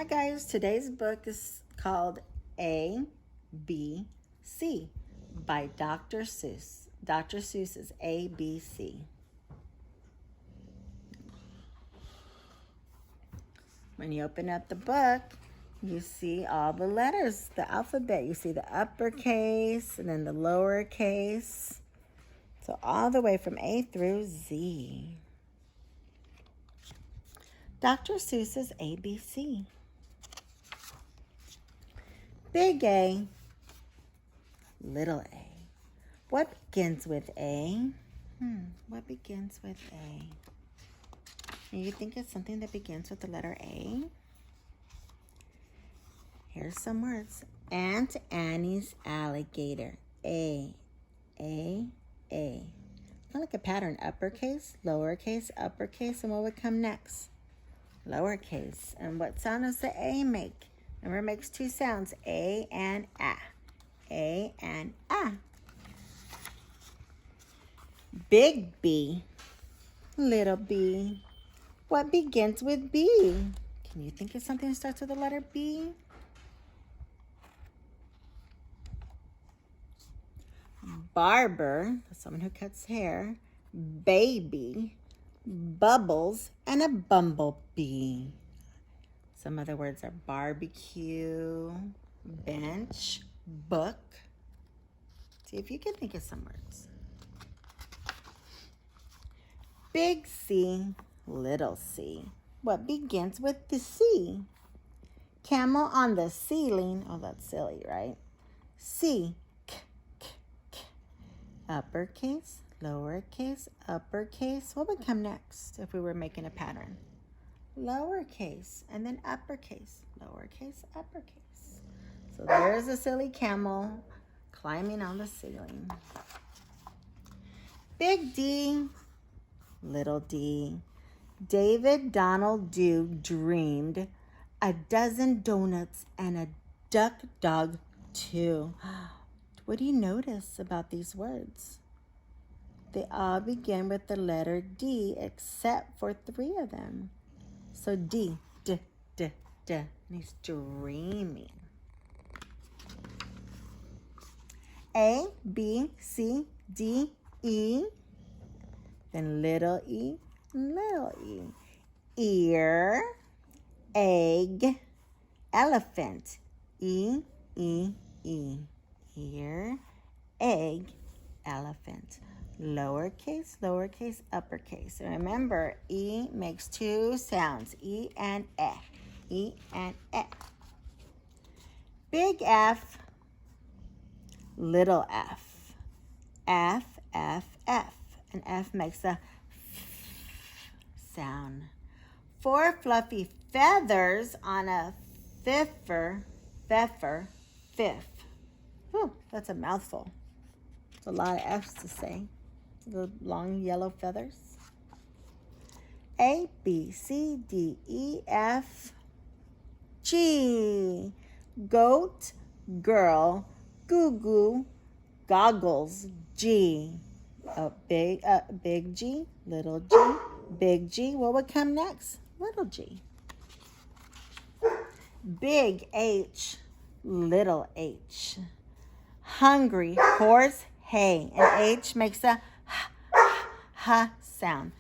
guys, today's book is called A, B, C by Dr. Seuss. Dr. Seuss is A, B, C. When you open up the book, you see all the letters, the alphabet. You see the uppercase and then the lowercase. So all the way from A through Z. Dr. Seuss's ABC. Big A, little a. What begins with A? What begins with A? You think it's something that begins with the letter A? Here's some words. Aunt Annie's alligator. A. Kind of like a pattern. Uppercase, lowercase, uppercase, and what would come next? Lowercase. And what sound does the A make? Remember, it makes two sounds, A and A. A and A. Big B, little b. What begins with B? Can you think of something that starts with the letter B? Barber, someone who cuts hair. Baby, bubbles, and a bumblebee. Some other words are barbecue, bench, book. See if you can think of some words. Big C, little c. What begins with the C? Camel on the ceiling. Oh, that's silly, right? C, k. Uppercase, lowercase, uppercase. What would come next if we were making a pattern? Lowercase and then uppercase, lowercase, uppercase. So there's a silly camel climbing on the ceiling. Big D, little d. David Donald Dew dreamed a dozen donuts and a duck dog too. What do you notice about these words? They all begin with the letter D except for three of them. So D. And he's dreaming. A, B, C, D, E. Then little e, little e. Ear, egg, elephant. E. Ear, egg, elephant. Lowercase, lowercase, uppercase. And remember, E makes two sounds, E and E. E and E. Big F, little f. F. And F makes a sound. 4 fluffy feathers on a fifth. Whew, that's a mouthful. It's a lot of F's to say. The long yellow feathers. A, B, C, D, E, F, G. Goat, girl, goo, goggles, G. Big G, little g. Big G, what would come next? Little g. Big H, little h. Hungry horse, hay. And H makes a h sound.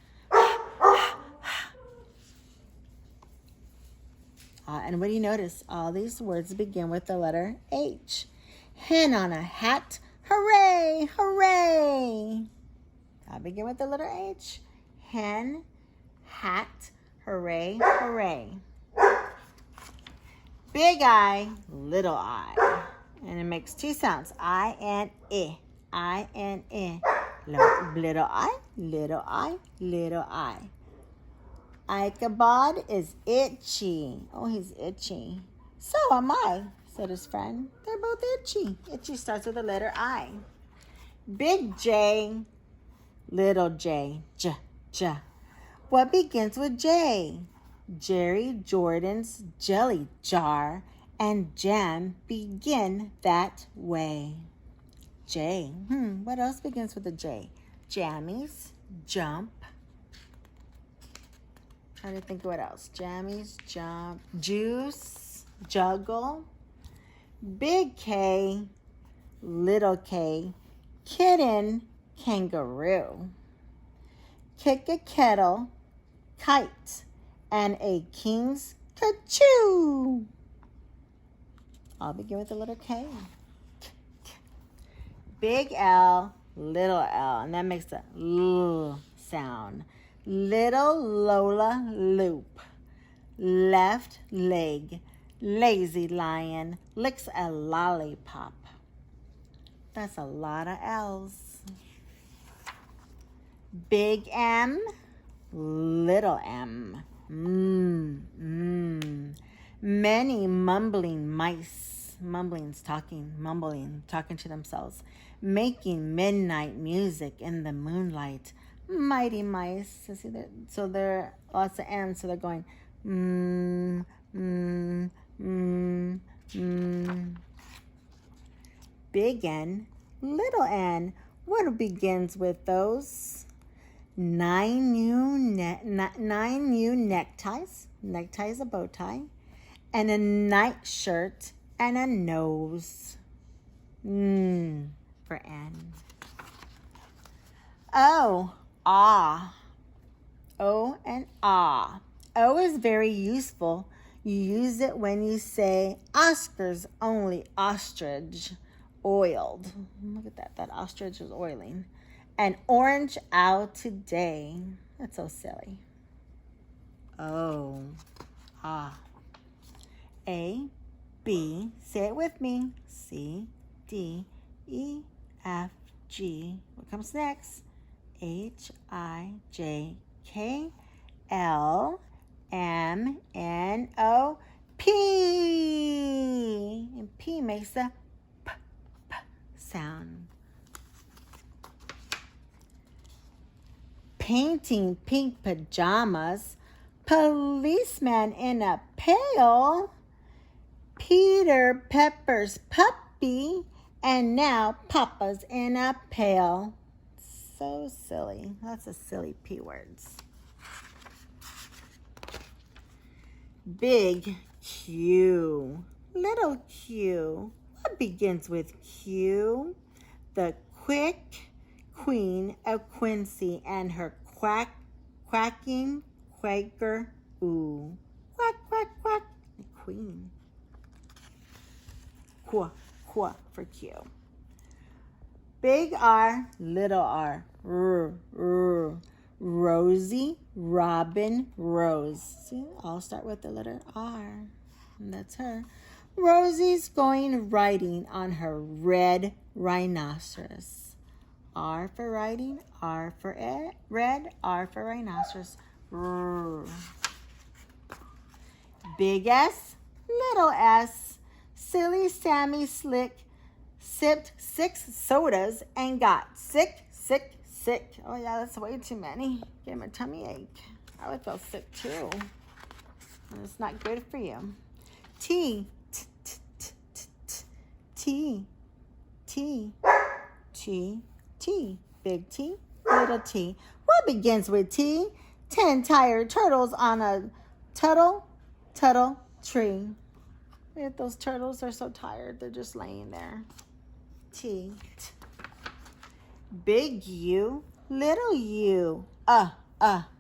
And what do you notice? All these words begin with the letter H. Hen on a hat, hooray, hooray. I'll begin with the letter H. Hen, hat, hooray, hooray. Big I, little I. And it makes two sounds, I and I. I and I. Little I, little I, little I. Ichabod is itchy. Oh, he's itchy. So am I, said his friend. They're both itchy. Itchy starts with the letter I. Big J, little j. J. What begins with J? Jerry Jordan's jelly jar and jam begin that way. J. What else begins with a J? Jammies, jump. Trying to think of what else. Jammies, jump, juice, juggle. Big K, little K, kitten, kangaroo. Kick a kettle, kite, and a king's kachoo. I'll begin with the letter K. Big L, little L, and that makes a L sound. Little Lola loop. Left leg, lazy lion, licks a lollipop. That's a lot of L's. Big M, little m. Many mumbling mice. Mumbling's talking, mumbling, talking to themselves. Making midnight music in the moonlight. Mighty mice. So there are lots of M's, so they're going Big N, little n. What begins with those? Nine new neckties. Necktie is a bow tie. And a nightshirt and a nose. For N. O, ah. O and ah. O is very useful. You use it when you say Oscar's only ostrich oiled. Look at that. That ostrich is oiling. An orange out today. That's so silly. O, ah. A, B, say it with me. C, D, E, F, G. What comes next? H, I, J, K, L, M, N, O, P. And P makes the P, P sound. Painting pink pajamas. Policeman in a pail. Peter Pepper's puppy. And now Papa's in a pail. So silly. Lots of silly P words. Big Q. Little Q. What begins with Q? The quick queen of Quincy and her quacking Quaker ooh. Quack, quack, quack. The queen. Qua, qua for Q. Big R, little r. Rosie, Robin, Rose. See, I'll start with the letter R. And that's her. Rosie's going riding on her red rhinoceros. R for riding, R for red, R for rhinoceros. Big S, little s. Silly Sammy Slick sipped 6 sodas and got sick. Oh yeah, that's way too many. Gave him a tummy ache. I would feel sick too. And it's not good for you. T, T, T, T, T. Big T, little T. What begins with T? 10 tired turtles on a tuttle tree. Those turtles are so tired. They're just laying there. T. Big U, little U. What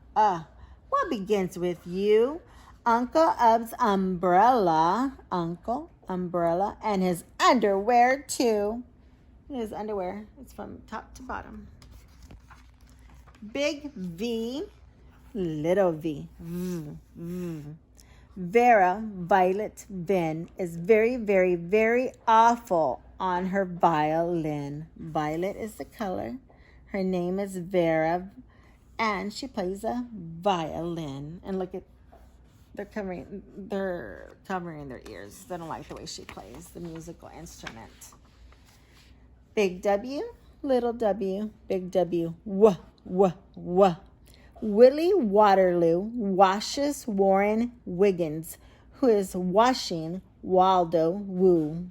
begins with U? Uncle Ub's umbrella. Uncle, umbrella, and his underwear too. His underwear. It's from top to bottom. Big V, little V. Vera Violet Vin is very, very, very awful on her violin. Violet is the color. Her name is Vera, and she plays a violin. And look at, they're covering their ears. They don't like the way she plays the musical instrument. Big W, little W, big W. Wah. Willie Waterloo washes Warren Wiggins, who is washing Waldo Woo.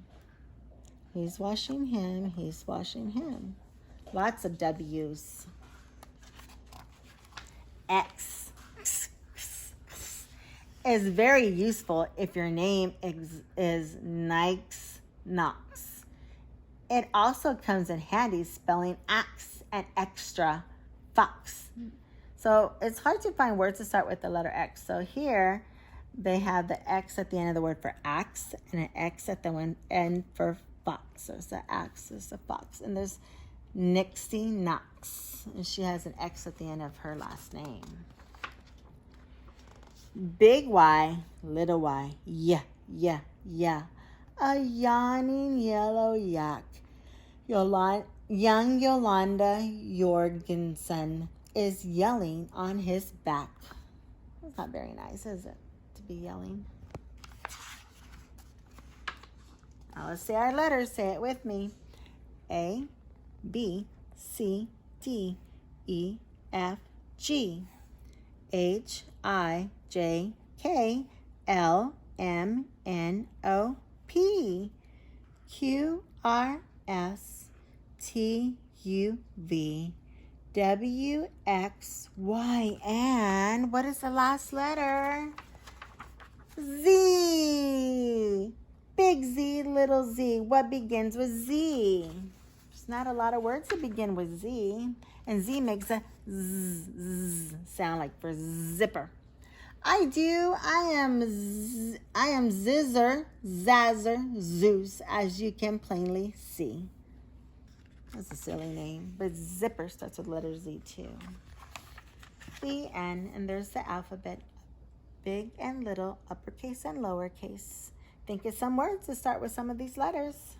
He's washing him. Lots of W's. X. is very useful if your name is Nikes Knox. It also comes in handy spelling axe and extra fox. So it's hard to find words to start with the letter X. So here they have the X at the end of the word for axe and an X at the end for fox. So it's the axe, it's the fox. And there's Nixie Knox. And she has an X at the end of her last name. Big Y, little y, yeah, yeah, yeah. A yawning yellow yak. Young Yolanda Jorgensen is yelling on his back. It's not very nice, is it, to be yelling? Now let's say our letters. Say it with me. A, B, C, D, E, F, G, H, I, J, K, L, M, N, O, P, Q, R, S, T, U, V, W, X, Y, and what is the last letter? Z. Big Z, little z. What begins with Z? There's not a lot of words that begin with Z. And Z makes a z sound like for zipper. I am Zizzer, Zazzer, Zeus, as you can plainly see. That's a silly name, but zipper starts with letter Z too. The N, and there's the alphabet, big and little, uppercase and lowercase. Think of some words to start with some of these letters.